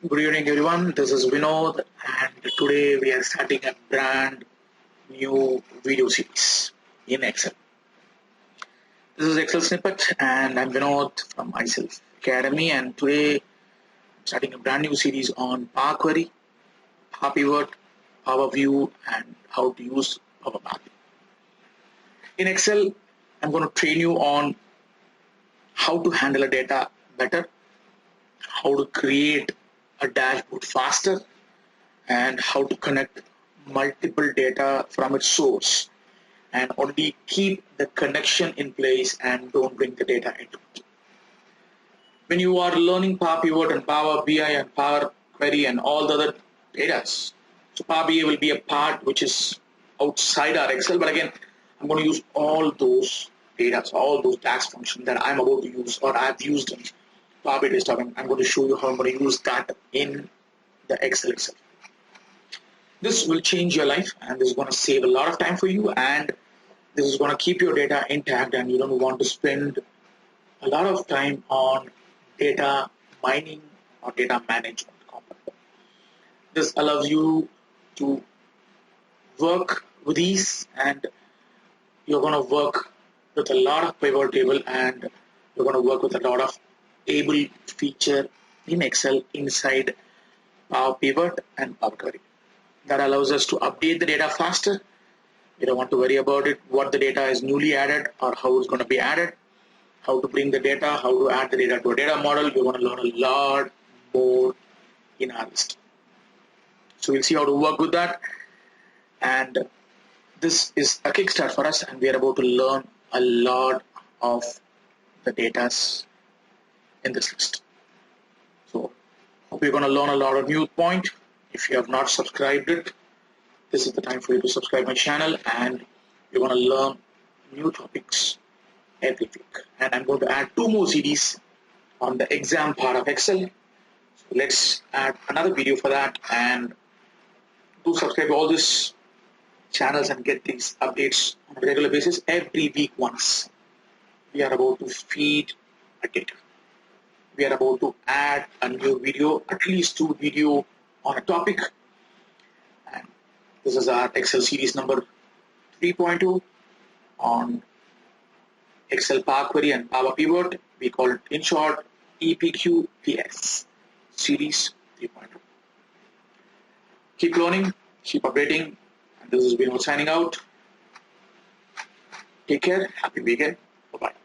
Good evening, everyone. This is Vinod, and today we are starting a brand new video series in Excel. This is Excel snippet, and I'm Vinod from myself Academy, and today I'm starting a brand new series on Power Query, Power Pivot, Power View, and how to use Power Mapping. In Excel, I'm going to train you on how to handle a data better, how to create a dashboard faster, and how to connect multiple data from its source and only keep the connection in place and don't bring the data into it. When you are learning Power Pivot and Power BI and Power Query and all the other data, so Power BI will be a part which is outside our Excel, but again, I'm going to use all those data, all those DAX functions that I'm about to use or I've used in Power BI desktop, and I'm going to show you how I'm going to use that in the Excel itself. This will change your life, and this is going to save a lot of time for you, and this is going to keep your data intact, and you don't want to spend a lot of time on data mining or data management. This allows you to work with ease, and you're going to work with a lot of pivot table, and you're going to work with a lot of table feature in Excel inside Power Pivot and Power Query. That allows us to update the data faster. You don't want to worry about it, what the data is newly added or how it's going to be added, how to bring the data, how to add the data to a data model. You're going to learn a lot more in our list. So we'll see how to work with that. And this is a kickstart for us, and we are about to learn a lot of the data in this list. So hope you're going to learn a lot of new point. If you have not subscribed it, this is the time for you to subscribe my channel, and you're going to learn new topics every week. And I'm going to add 2 more CDs on the exam part of Excel. So let's add another video for that, and do subscribe to all these channels and get these updates on a regular basis every week once. We are about to feed a data. We are about to add a new video, at least 2 videos on a topic. And this is our Excel series number 3.2 on Excel Power Query and Power Pivot. We call it in short EPQPS series 3.2. Keep learning, keep updating, and this is Vinod signing out. Take care, happy weekend, bye bye.